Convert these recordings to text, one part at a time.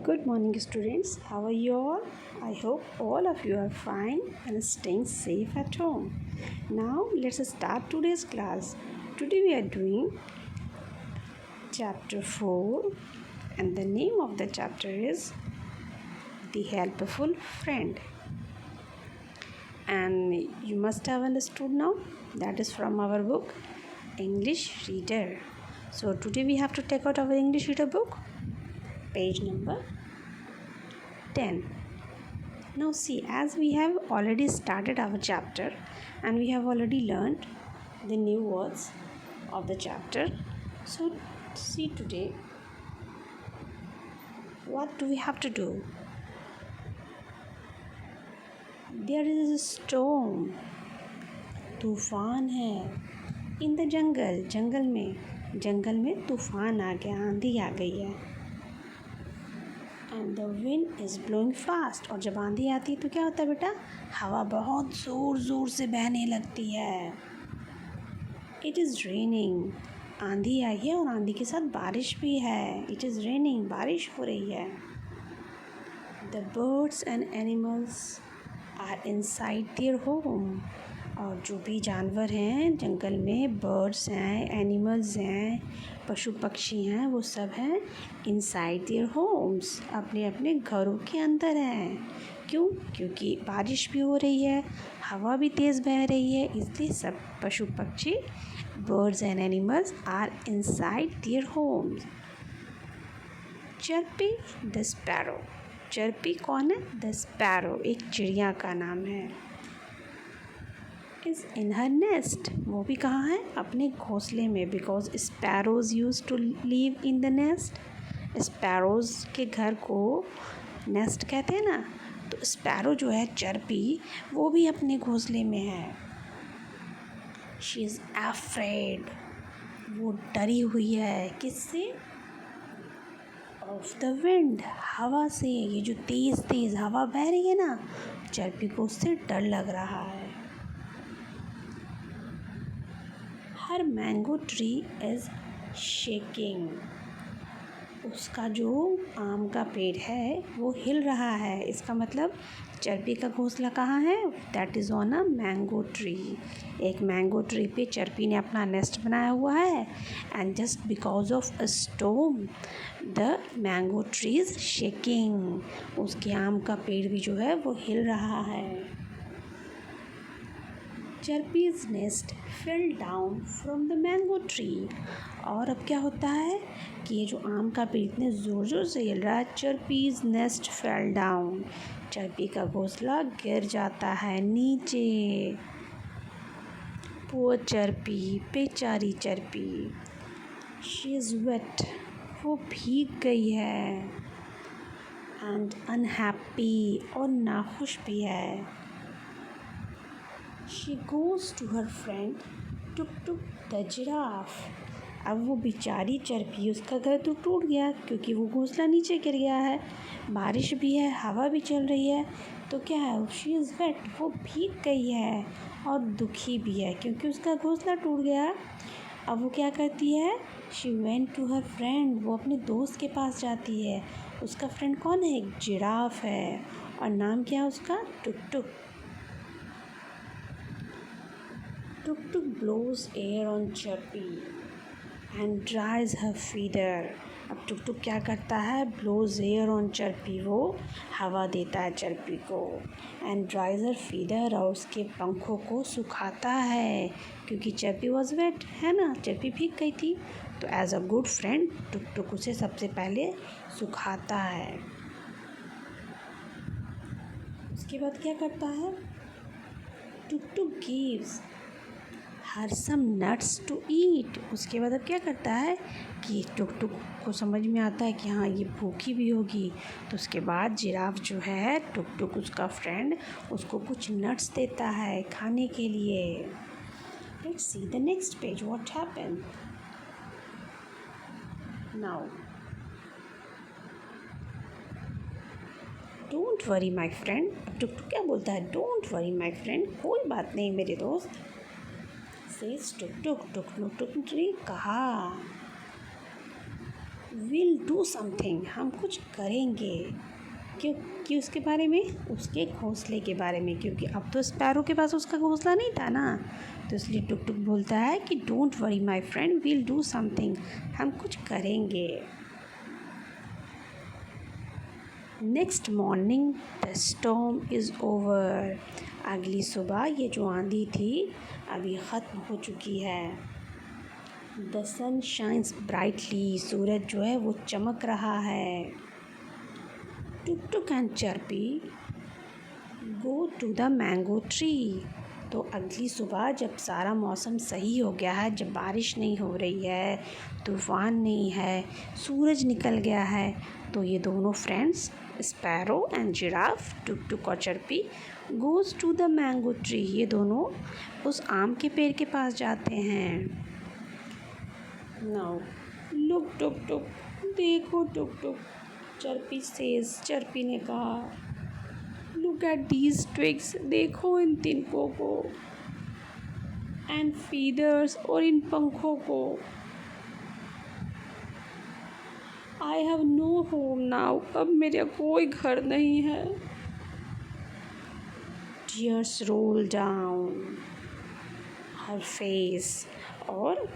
Good morning, students. How are you all? I hope all of you are fine and staying safe at home. Now, let's start today's class. Today, we are doing chapter 4, and the name of the chapter is The Helpful Friend. And you must have understood now that is from our book English Reader. So, today we have to take out our English Reader book, page number 10. Now see, as we have already started our chapter and we have already learned the new words of the chapter. So see today, what do we have to do? There is a storm. तूफान है in the jungle. जंगल में तूफान आ गया, आंधी आ गई है. And the wind is blowing fast. और जब आंधी आती है तो क्या होता है बेटा? हवा बहुत ज़ोर से बहने लगती है. It is raining. आंधी आई है और आंधी के साथ बारिश भी है. It is raining. बारिश हो रही है. The birds and animals are inside their home. और जो भी जानवर हैं जंगल में, बर्ड्स हैं, एनिमल्स हैं, पशु पक्षी हैं, वो सब हैं इनसाइड देयर होम्स, अपने अपने घरों के अंदर हैं. क्यों? क्योंकि बारिश भी हो रही है, हवा भी तेज़ बह रही है, इसलिए सब पशु पक्षी, birds and animals are inside their homes. Chirpy the sparrow. Chirpy कौन है? द स्पैरो एक चिड़िया का नाम है. Is in her nest. वो भी कहाँ है? अपने घोंसले में. Because sparrows use to live in the nest. Sparrows के घर को नेस्ट कहते हैं ना, तो स्पैरो जो है चर्पी, वो भी अपने घोंसले में है. She is afraid. वो डरी हुई है. किससे? Of the wind. हवा से. ये जो तेज़ हवा बह रही है ना, चर्पी को उससे डर लग रहा है. हर मैंगो ट्री इज़ शेकिंग. उसका जो आम का पेड़ है वो हिल रहा है. इसका मतलब चर्पी का घोंसला कहाँ है? That is on a mango tree. एक मैंगो ट्री पे चर्पी ने अपना नेस्ट बनाया हुआ है. And just because of a storm the mango tree is shaking. उसके आम का पेड़ भी जो है वो हिल रहा है. Chirpy's nest fell down from the mango tree. और अब क्या होता है कि ये जो आम का पेड़ इतने ज़ोर से हिल रहा है, Chirpy's nest fell down. Chirpy का घोंसला गिर जाता है नीचे. पुअर चर्पी, बेचारी चर्पी. She is wet. वो भीग गई है. And unhappy. और नाखुश भी है. She goes to her friend Tuk Tuk the giraffe. अब वो बेचारी चर्पी, उसका घर तो टूट गया क्योंकि वो घोंसला नीचे गिर गया है. बारिश भी है, हवा भी चल रही है, तो क्या है? She is wet. वो भीग गई है और दुखी भी है क्योंकि उसका घोंसला टूट गया. अब वो क्या करती है? She went to her friend. वो अपने दोस्त के पास जाती है. उसका फ्रेंड कौन है? एक जिराफ है. और नाम क्या है उसका? टुक टुक. Tuk Tuk blows air on Chirpy and dries her feeder. अब टुक टुक क्या करता है? Blows air on Chirpy. वो हवा देता है चर्पी को. And dries her feather. और उसके पंखों को सुखाता है क्योंकि चर्पी वॉज वेट, है ना, चर्पी भीग गई थी. तो एज अ गुड फ्रेंड टुक टुक उसे सबसे पहले सुखाता है. उसके बाद क्या करता है? Tuk Tuk gives her some nuts to eat. उसके बाद अब क्या करता है कि टुक टुक को समझ में आता है कि हाँ ये भूखी भी होगी. तो उसके बाद जिराफ जो है, टुक टुक उसका फ्रेंड, उसको कुछ नट्स देता है खाने के लिए. Let's see the next page what happened now. Don't worry my friend. अब टुक टुक क्या बोलता है? Don't worry my friend. कोई बात नहीं मेरे दोस्त. सेज टुक टुक. टुक टुक ने कहा. विल डू समथिंग, हम कुछ करेंगे। क्यों? कि उसके बारे में, उसके घोंसले के बारे में, क्योंकि अब तो स्पैरो के पास उसका घोंसला नहीं था ना, तो इसलिए टुक टुक बोलता है कि don't worry my friend, will do something, हम कुछ करेंगे। Next morning the storm is over, अगली सुबह ये जो आंधी थी अभी ख़त्म हो चुकी है। द सन शाइन्स ब्राइटली, सूरज जो है वो चमक रहा है। Tuk Tuk and Chirpy go to the mango tree, तो अगली सुबह जब सारा मौसम सही हो गया है, जब बारिश नहीं हो रही है, तूफ़ान नहीं है, सूरज निकल गया है, तो ये दोनों friends sparrow and giraffe, Tuk Tuk और Chirpy, goes to the mango tree, ये दोनों उस आम के पेड़ के पास जाते हैं। नाउ लुक टुक टुक, देखो टुक टुक, चर्पी सेज, चर्पी ने कहा, लुक एट दीज ट्विग्स, देखो इन तिनकों को, एंड फीदर्स, और इन पंखों को। I have no home now, अब मेरा कोई घर नहीं है। Tears roll down her face, और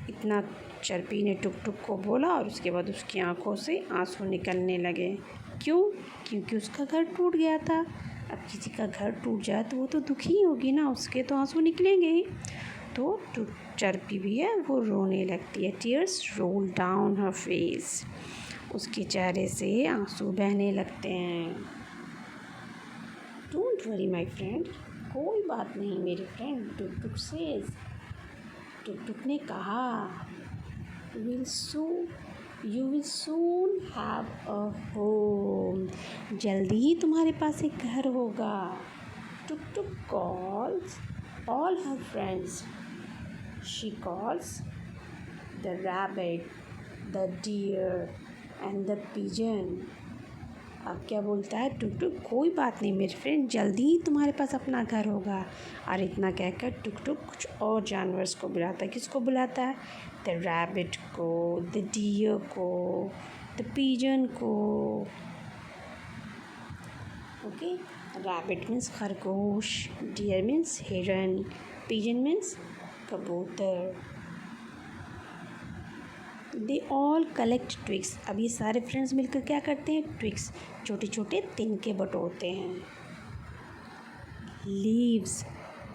इतना चर्पी ने टुक टुक को बोला और उसके बाद उसकी आंखों से आंसू निकलने लगे। क्यों? क्योंकि उसका घर टूट गया था। अब किसी का घर टूट जाए तो वो तो दुखी होगी ना, उसके तो आंसू निकलेंगे ही। तो चर्पी भी है वो रोने लगती है। Tears roll down her face, उसके चेहरे से आंसू बहने लगते हैं। डोंट वरी माई फ्रेंड, कोई बात नहीं मेरे फ्रेंड, टुक टुक सेज, टुक टुक ने कहा, you will soon have a home, जल्दी ही तुम्हारे पास एक घर होगा। Tuk Tuk calls all her friends, she calls the rabbit, the deer and the pigeon. अब क्या बोलता है टुक टुक, कोई बात नहीं मेरे फ्रेंड, जल्दी ही तुम्हारे पास अपना घर होगा। और इतना कहकर टुक टुक कुछ और जानवर्स को बुलाता है। किसको बुलाता है? द रैबिट को, द डियर को, द पिजन को। ओके, रैबिट मीन्स खरगोश, डियर मीन्स हिरन, पिजन मीन्स कबूतर। दे ऑल कलेक्ट ट्विग्स, अब ये सारे फ्रेंड्स मिलकर क्या करते हैं? ट्विग्स, छोटे छोटे तिनके बटोरते हैं। लीव्स,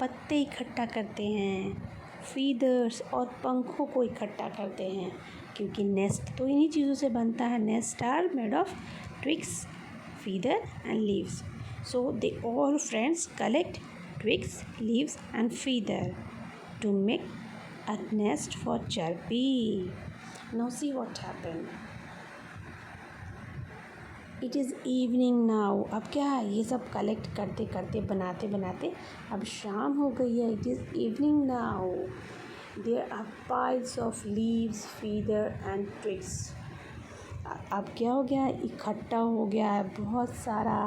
पत्ते इकट्ठा करते हैं। फीदर्स, और पंखों को इकट्ठा करते हैं, क्योंकि नेस्ट तो इन्हीं चीज़ों से बनता है। Nest are made of twigs, feather and leaves. So they all friends collect twigs, leaves and feather to make a nest for Chirpy. Now see what happened. It is evening now. अब क्या है, ये सब collect करते करते बनाते बनाते अब शाम हो गई है. It is evening now. There are piles of leaves, feather and twigs. अब क्या हो गया, इकट्ठा हो गया है बहुत सारा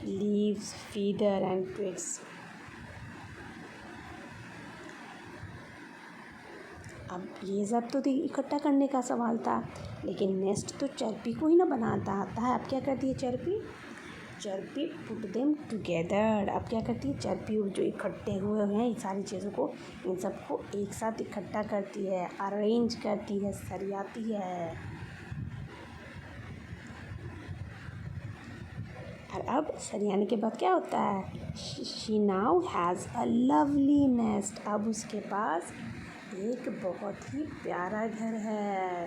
leaves, feather and twigs. अब ये सब तो इकट्ठा करने का सवाल था, लेकिन नेस्ट तो चर्पी को ही ना बनाता आता है. अब क्या करती है चर्पी पुट देम टुगेदर. अब क्या करती है चर्पी, जो इकट्ठे हुए हैं इन सारी चीज़ों को, इन सबको एक साथ इकट्ठा करती है, अरेंज करती है, सरियाती है. और अब सरियाने के बाद क्या होता है, she now has a lovely nest. अब उसके पास एक बहुत ही प्यारा घर है.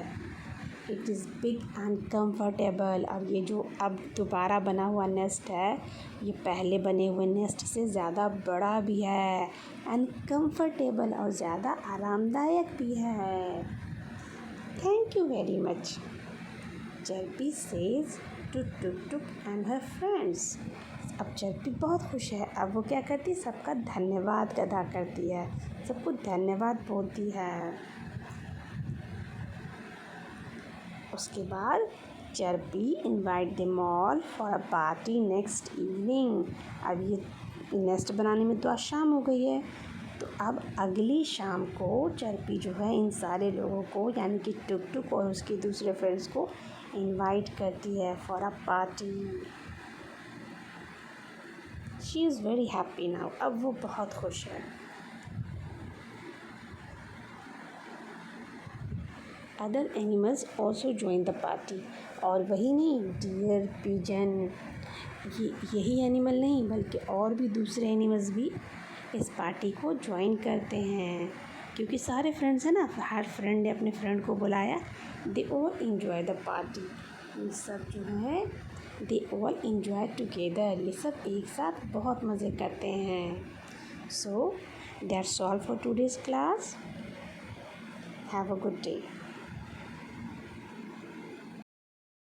It is big and comfortable. अब ये जो अब दोबारा बना हुआ नेस्ट है, ये पहले बने हुए नेस्ट से ज़्यादा बड़ा भी है, एंड कम्फर्टेबल, और ज़्यादा आरामदायक भी है. Thank you very much, Chirpy says to Tuk Tuk and her friends. अब चर्पी बहुत खुश है. अब वो क्या करती है, सबका धन्यवाद अदा करती है, सबको धन्यवाद बोलती है. उसके बाद chirpy invite them all for a party next evening. अब ये नेस्ट बनाने में तो आज शाम हो गई है, तो अब अगली शाम को चरपी जो है इन सारे लोगों को यानी कि टुक टुक और उसके दूसरे फ्रेंड्स को इनवाइट करती है for a party. She is very happy now, अब वो बहुत खुश है। Other animals also join the party, और वही नहीं, डियर, पिजन, यही एनिमल नहीं बल्कि और भी दूसरे एनिमल्स भी इस पार्टी को ज्वाइन करते हैं, क्योंकि सारे फ्रेंड्स हैं ना, हर फ्रेंड ने अपने फ्रेंड को बुलाया। They all enjoy the party, ये सब जो है दे ऑल इंजॉय टुगेदर, ये सब एक साथ बहुत मज़े करते हैं। So that's all for today's class. Have a good day.